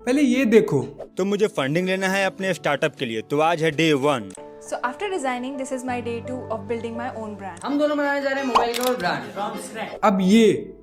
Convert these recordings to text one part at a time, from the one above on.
पहले ये देखो। तो मुझे फंडिंग लेना है अपने स्टार्टअप के लिए, तो आज है day 1। So after resigning, this is my day 2 of building my own brand. हम दोनों बनाने जा रहे हैं मोबाइल का ब्रांड फ्रॉम स्क्रैच। अब ये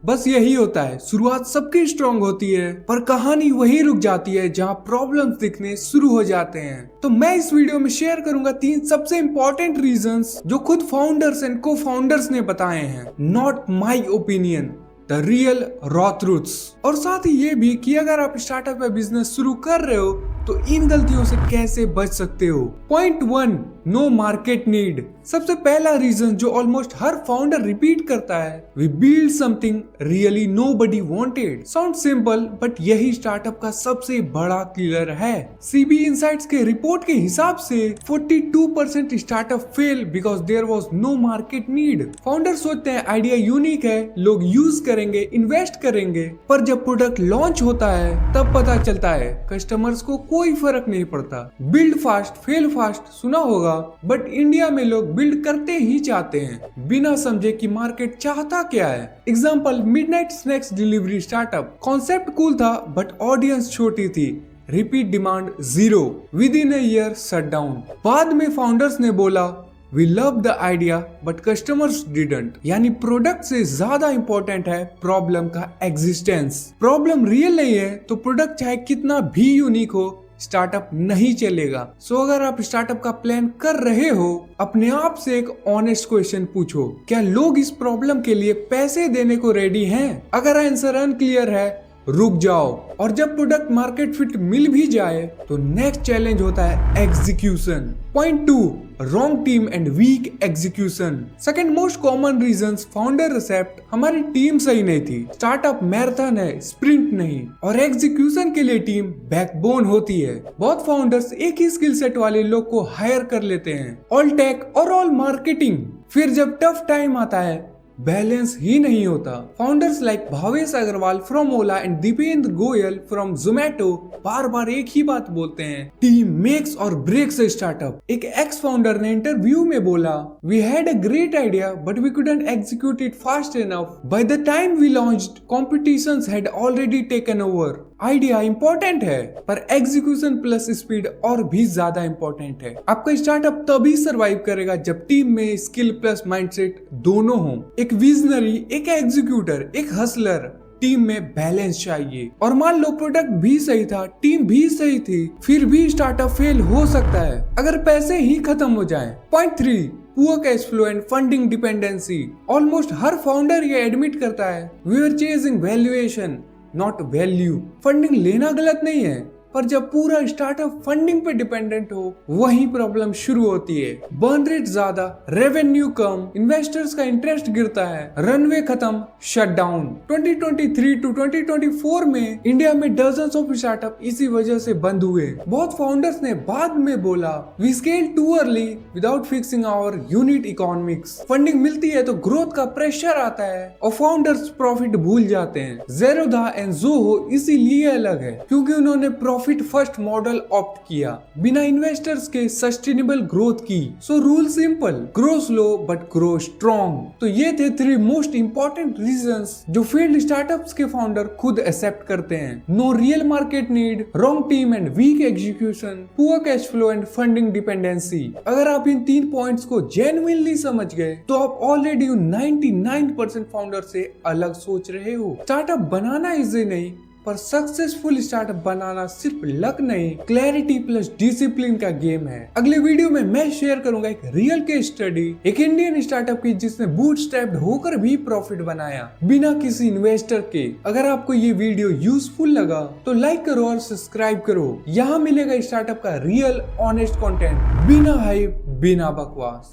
बस यही होता है, शुरुआत सबकी स्ट्रांग होती है पर कहानी वहीं रुक जाती है जहां प्रॉब्लम्स दिखने शुरू हो जाते हैं। तो मैं इस वीडियो में शेयर करूंगा 3 सबसे इंपॉर्टेंट रीजंस जो खुद फाउंडर्स एंड को फाउंडर्स ने बताए हैं, not my opinion, the real raw truths. और साथ ही ये भी कि अगर आप स्टार्टअप या बिजनेस शुरू कर रहे हो तो इन गलतियों से कैसे बच सकते हो। Point 1, no market need. सबसे पहला रीजन जो ऑलमोस्ट हर फाउंडर रिपीट करता है, we build something really nobody wanted. Sound simple but यही स्टार्टअप का सबसे बड़ा किलर है। सीबी इनसाइट्स के रिपोर्ट के हिसाब से 42% startup fail because there was no market need. Founder सोचते हैं आइडिया यूनिक है, लोग यूज करेंगे, इन्वेस्ट करेंगे, पर जब प्रोडक्ट लॉन्च होता है तब पता चलता है कस्टमर्स को कोई फर्क नहीं पड़ता। बिल्ड फास्ट फेल फास्ट सुना होगा, बट इंडिया में लोग बिल्ड करते ही चाहते हैं बिना समझे कि मार्केट चाहता क्या है। Example, midnight snacks delivery startup. Concept cool था बट ऑडियंस छोटी थी, repeat demand 0, with in a year shut down. बाद में फाउंडर्स ने बोला We love the idea but customers didn't। यानी प्रोडक्ट से ज्यादा इंपॉर्टेंट है प्रॉब्लम का एग्जिस्टेंस। प्रॉब्लम रियल नहीं है तो प्रोडक्ट चाहे कितना भी यूनिक हो, स्टार्टअप नहीं चलेगा। सो अगर आप स्टार्टअप का प्लान कर रहे हो, अपने आप से एक ऑनेस्ट क्वेश्चन पूछो, क्या लोग इस प्रॉब्लम के लिए पैसे देने को रेडी हैं? अगर आंसर अनक्लियर है, रुक जाओ। और जब प्रोडक्ट मार्केट फिट मिल भी जाए तो नेक्स्ट चैलेंज होता है execution. Point 2, wrong team and weak execution. Second most common reasons founder accept, हमारी टीम सही नहीं थी। स्टार्टअप मैराथन है, स्प्रिंट नहीं। और एग्जीक्यूशन के लिए टीम बैकबोन होती है। बहुत फाउंडर्स एक ही स्किल सेट वाले लोग को हायर कर लेते हैं, ऑल टेक और ऑल मार्केटिंग। फिर जब टफ टाइम आता है बैलेंस ही नहीं होता। Founders like Bhavesh Aggarwal from Ola and Deepinder Goyal from Zomato बार बार एक ही बात बोलते हैं, टीम मेक्स और ब्रेक्स अ स्टार्टअप। एक एक्स फाउंडर ने इंटरव्यू में बोला, we had a great idea but we couldn't execute it fast enough. By the time we launched, competitions had already taken over. Idea important है पर execution plus speed और भी ज्यादा important है। आपका स्टार्टअप तभी सरवाइव करेगा जब टीम में स्किल प्लस माइंडसेट दोनों हों। एक विजनरी, एक एग्जीक्यूटर, एक हसलर, टीम में बैलेंस चाहिए। और मान लो प्रोडक्ट भी सही था, टीम भी सही थी, फिर भी स्टार्टअप फेल हो सकता है अगर पैसे ही खत्म हो जाए। Point 3, poor cash flow and funding dependency. Almost हर फाउंडर ये एडमिट करता है, we are chasing valuation not value. Funding लेना गलत नहीं है, पर जब पूरा स्टार्टअप फंडिंग पे डिपेंडेंट हो वही प्रॉब्लम शुरू होती है। बर्न रेट ज्यादा, रेवेन्यू कम, इन्वेस्टर्स का इंटरेस्ट गिरता है, रनवे खत्म, शट डाउन। 2023 टू 2024 में इंडिया में डजन्स ऑफ स्टार्टअप इसी वजह से बंद हुए। बहुत फाउंडर्स ने बाद में बोला, we scale too early without fixing our unit economics. Funding मिलती है तो ग्रोथ का प्रेशर आता है और फाउंडर्स प्रॉफिट भूल जाते हैं। ज़ेरोधा एंड ज़ोहो इसीलिए अलग है क्योंकि उन्होंने प्रॉफिट फर्स्ट मॉडल ऑप्ट किया बिना इन्वेस्टर्स के सस्टेनेबल ग्रोथ की। So rule simple, grow slow but grow strong. तो ये थे 3 मोस्ट इंपॉर्टेंट रीजंस जो फील्ड स्टार्टअप्स के फाउंडर खुद एक्सेप्ट करते हैं। No real market need, wrong team and weak execution, poor cash flow and funding dependency. अगर आप इन 3 पॉइंट्स को जेन्युइनली समझ गए तो आप ऑलरेडी 99% फाउंडर से अलग सोच रहे हो। स्टार्टअप बनाना इजी नहीं, पर सक्सेसफुल स्टार्टअप बनाना सिर्फ लक नहीं, क्लैरिटी प्लस डिसिप्लिन का गेम है। अगले वीडियो में मैं शेयर करूंगा एक रियल केस स्टडी, एक इंडियन स्टार्टअप की जिसने बूटस्ट्रैप्ड होकर भी प्रॉफिट बनाया बिना किसी इन्वेस्टर के। अगर आपको ये वीडियो यूजफुल लगा तो लाइक करो और सब्सक्राइब करो। यहाँ मिलेगा स्टार्टअप का रियल ऑनेस्ट कंटेंट, बिना हाइप, बिना बकवास।